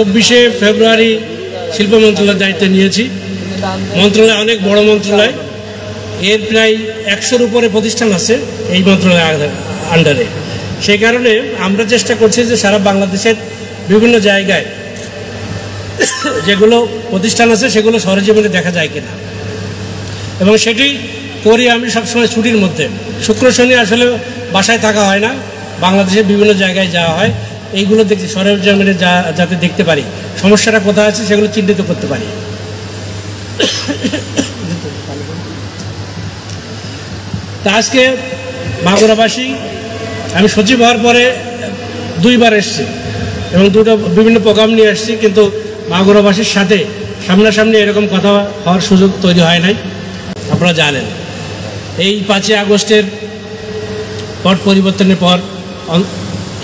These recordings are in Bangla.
24শে ফেব্রুয়ারি শিল্প মন্ত্রণালয়ের দায়িত্ব নিয়েছি। মন্ত্রণালয় অনেক বড় মন্ত্রণালয়, এর প্রায় 100-র উপরে প্রতিষ্ঠান আছে এই মন্ত্রণালয়ের আন্ডারে। সেই কারণে আমরা চেষ্টা করছি যে সারা বাংলাদেশের বিভিন্ন জায়গায় যেগুলো প্রতিষ্ঠান আছে সেগুলো সরেজমিনে দেখা যায় কিনা, এবং সেটি করি আমি সবসময় ছুটির মধ্যে। শুক্র শনি আসলে বাসায় থাকা হয় না, বাংলাদেশের বিভিন্ন জায়গায় যাওয়া হয়, এইগুলো দেখছি সরেজমিনে যাতে দেখতে পারি সমস্যাটা কোথায় আছে, সেগুলো চিহ্নিত করতে পারি। তা আজকে মাগুরাবাসী, আমি সচিব হওয়ার পরে 2বার এসছি এবং বিভিন্ন প্রোগ্রাম নিয়ে এসছি, কিন্তু মাগুরাবাসীর সাথে সামনাসামনি এরকম কথা হওয়ার সুযোগ তৈরি হয় নাই। আপনারা জানেন এই 5ই আগস্টের পট পরিবর্তনের পর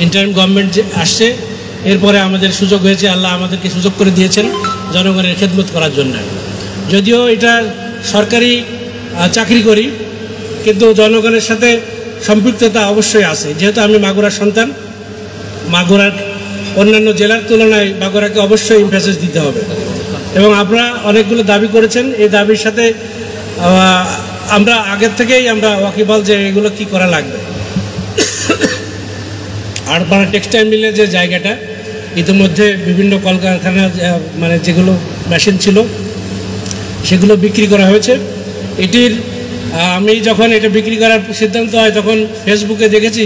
ইন্টারিম গভর্নমেন্ট যে আসছে, এরপরে আমাদের সুযোগ হয়েছে, আল্লাহ আমাদেরকে সুযোগ করে দিয়েছেন জনগণের খেদমত করার জন্য। যদিও এটা সরকারি চাকরি করি, কিন্তু জনগণের সাথে সম্পৃক্ততা অবশ্যই আছে। যেহেতু আমি মাগুরার সন্তান, মাগুরার অন্যান্য জেলার তুলনায় মাগুরাকে অবশ্যই ইমফেসিস দিতে হবে, এবং আপনারা অনেকগুলো দাবি করেছেন। এই দাবির সাথে আমরা আগের থেকেই আমরা ওয়াকিবহাল যে এগুলো কি করা লাগবে। আড়পাড়া টেক্সটাইল মিলের যে জায়গাটা, ইতিমধ্যে বিভিন্ন কলকারখানা মানে যেগুলো মেশিন ছিল সেগুলো বিক্রি করা হয়েছে। এটির আমি যখন এটা বিক্রি করার সিদ্ধান্ত হয় তখন ফেসবুকে দেখেছি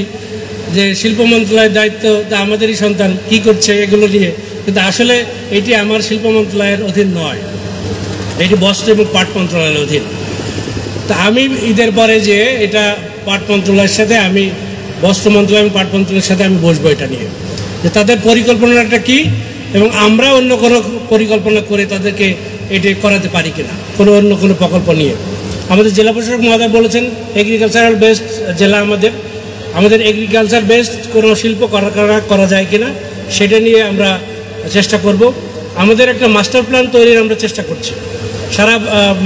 যে শিল্প মন্ত্রণালয়ের দায়িত্ব আমাদেরই সন্তান কি করছে এগুলো নিয়ে, কিন্তু আসলে এটি আমার শিল্প মন্ত্রণালয়ের অধীন নয়, এটি বস্ত্র এবং পাট মন্ত্রণালয়ের অধীন। তা আমি ঈদের পরে যে এটা পাট মন্ত্রণালয়ের সাথে আমি বস্ত্র মন্ত্রণালয় এবং পাট মন্ত্রণালয়ের সাথে আমি বসবো এটা নিয়ে, যে তাদের পরিকল্পনাটা কি, এবং আমরা অন্য কোনো পরিকল্পনা করে তাদেরকে এটি করাতে পারি কিনা, অন্য কোনো প্রকল্প নিয়ে। আমাদের জেলা প্রশাসক মহোদয় বলেছেন এগ্রিকালচারাল বেসড জেলা, আমাদের এগ্রিকালচার বেসড কোনো শিল্প করা যায় কিনা সেটা নিয়ে আমরা চেষ্টা করব। আমাদের একটা মাস্টার প্ল্যান তৈরির আমরা চেষ্টা করছি সারা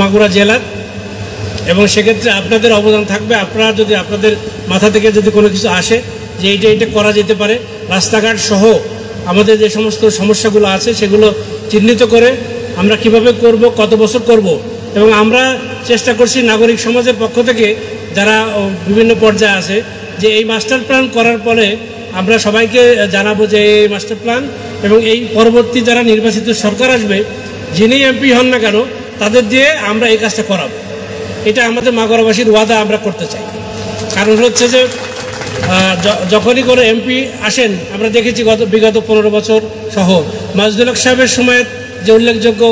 মাগুরা জেলার, এবং সেক্ষেত্রে আপনাদের অবদান থাকবে। আপনারা যদি আপনাদের মাথা থেকে যদি কোনো কিছু আসে যে এইটা করা যেতে পারে, রাস্তাঘাট সহ আমাদের যে সমস্ত সমস্যাগুলো আছে সেগুলো চিহ্নিত করে আমরা কিভাবে করব, কত বছর করব, এবং আমরা চেষ্টা করছি নাগরিক সমাজের পক্ষ থেকে যারা বিভিন্ন পর্যায়ে আছে যে এই মাস্টার প্ল্যান করার পরে আমরা সবাইকে জানাবো যে এই মাস্টার প্ল্যান, এবং এই পরবর্তী যারা নির্বাচিত সরকার আসবে, যিনি এমপি হন না কেন, তাদের দিয়ে আমরা এই কাজটা করাবো। এটা আমাদের মাগুরাবাসীর ওয়াদা আমরা করতে চাই। কারণ হচ্ছে যে যখনই কোনো এমপি আসেন, আমরা দেখেছি বিগত 15 বছর সহ মাজদুল হক সাহেবের সময় যে উল্লেখযোগ্য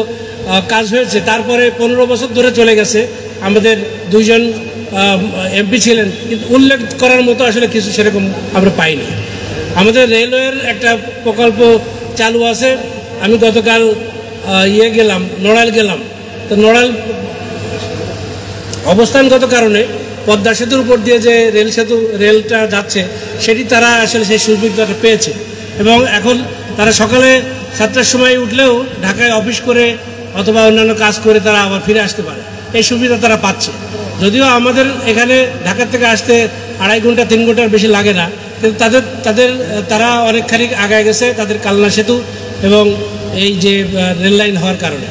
কাজ হয়েছে, তারপরে 15 বছর ধরে চলে গেছে, আমাদের 2জন এমপি ছিলেন, কিন্তু উল্লেখ করার মতো আসলে কিছু সেরকম আমরা পাইনি। আমাদের রেলওয়ের একটা প্রকল্প চালু আছে। আমি গতকাল নড়াইল গেলাম, তো নড়াইল অবস্থানগত কারণে পদ্মা সেতুর উপর দিয়ে যে রেলটা যাচ্ছে সেটি তারা আসলে সেই সুবিধাটা পেয়েছে, এবং এখন তারা সকালে 7টার সময় উঠলেও ঢাকায় অফিস করে অথবা অন্যান্য কাজ করে তারা আবার ফিরে আসতে পারে, এই সুবিধা তারা পাচ্ছে। যদিও আমাদের এখানে ঢাকার থেকে আসতে 2.5 ঘন্টা 3 ঘন্টার বেশি লাগে না, কিন্তু তারা অনেকখানি আগায় গেছে তাদের কালনা সেতু এবং এই যে রেল লাইন হওয়ার কারণে।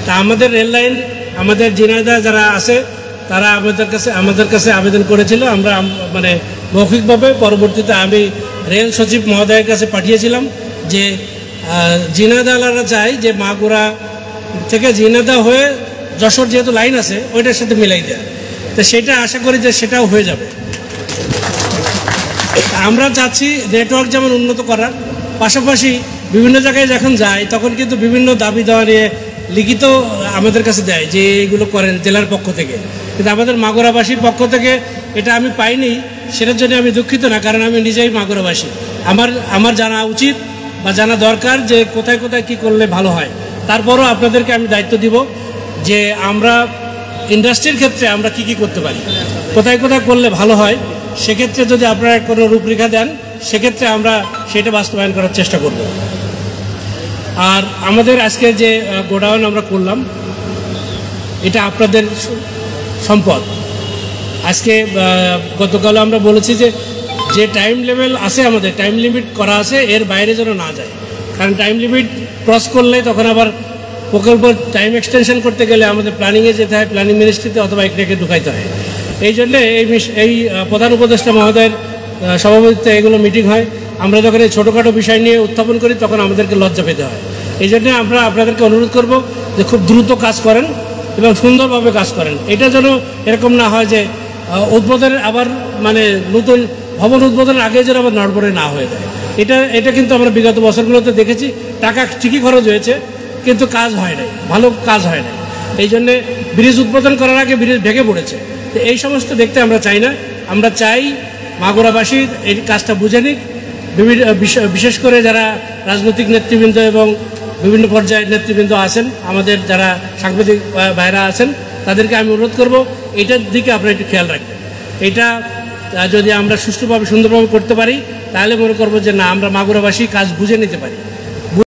তা আমাদের রেল লাইন, আমাদের ঝিনাইদহ যারা আছে তারা আমাদের কাছে আবেদন করেছিল, আমরা মানে মৌখিকভাবে, পরবর্তীতে আমি রেল সচিব মহোদয়ের কাছে পাঠিয়েছিলাম যে ঝিনাইদহরা চাই যে মাগুরা থেকে ঝিনাইদহ হয়ে যশোর যেহেতু লাইন আছে ওইটার সাথে মিলাই দেয়, তো সেটা আশা করি যে সেটাও হয়ে যাবে। আমরা চাচ্ছি নেটওয়ার্ক যেমন উন্নত করার পাশাপাশি বিভিন্ন জায়গায় যখন যায় তখন কিন্তু বিভিন্ন দাবি দেওয়া নিয়ে লিখিত আমাদের কাছে দেয় যে এগুলো করেন জেলার পক্ষ থেকে, কিন্তু আমাদের মাগুরাবাসীর পক্ষ থেকে এটা আমি পাইনি। সেটার জন্য আমি দুঃখিত না, কারণ আমি নিজেই মাগুরাবাসী। আমার জানা উচিত বা জানা দরকার যে কোথায় কোথায় কী করলে ভালো হয়। তারপরও আপনাদেরকে আমি দায়িত্ব দিব যে আমরা ইন্ডাস্ট্রির ক্ষেত্রে আমরা কি করতে পারি, কোথায় কোথায় করলে ভালো হয়, সেক্ষেত্রে যদি আপনারা কোনো রূপরেখা দেন সেক্ষেত্রে আমরা সেটা বাস্তবায়ন করার চেষ্টা করব। আর আমাদের আজকে যে গোডাউন আমরা করলাম, এটা আপনাদের সম্পদ। আজকে গতকাল আমরা বলেছি যে টাইম লেভেল আছে, আমাদের টাইম লিমিট করা আছে, এর বাইরে যেন না যায়। কারণ টাইম লিমিট ক্রস করলে তখন আবার প্রকল্প টাইম এক্সটেনশন করতে গেলে আমাদের প্ল্যানিংয়ে যেতে হয়, প্ল্যানিং মিনিস্ট্রিতে অথবা এটাকে ঢুকাইতে হয়। এই জন্যে এই প্রধান উপদেষ্টা মহোদয়ের সভাপতিত্বে এগুলো মিটিং হয়। আমরা যখন এই ছোটোখাটো বিষয় নিয়ে উত্থাপন করি তখন আমাদেরকে লজ্জা পেতে হয়। এই জন্যে আমরা আপনাদেরকে অনুরোধ করব যে খুব দ্রুত কাজ করেন এবং সুন্দরভাবে কাজ করেন। এটা যেন এরকম না হয় যে উদ্বোধনের আবার মানে নতুন ভবন উদ্বোধনের আগে যেন আবার নড়বড়ে না হয়ে যায়। এটা কিন্তু আমরা বিগত বছরগুলোতে দেখেছি, টাকা ঠিকই খরচ হয়েছে কিন্তু কাজ হয় নাই, ভালো কাজ হয় নাই। এই জন্যে ব্রিজ উদ্বোধন করার আগে ব্রিজ ভেঙে পড়েছে। তো এই সমস্ত দেখতে আমরা চাই না। আমরা চাই মাগুরাবাসী এই কাজটা বুঝে নিক। বিশেষ করে যারা রাজনৈতিক নেতৃবৃন্দ এবং বিভিন্ন পর্যায়ের নেতৃবৃন্দ আছেন, আমাদের যারা সাংবাদিক ভাইরা আছেন, তাদেরকে আমি অনুরোধ করব এটার দিকে আপনারা একটু খেয়াল রাখবেন। এটা যদি আমরা সুষ্ঠুভাবে সুন্দরভাবে করতে পারি তাহলে মনে করবো যে না, আমরা মাগুরাবাসী কাজ বুঝে নিতে পারি।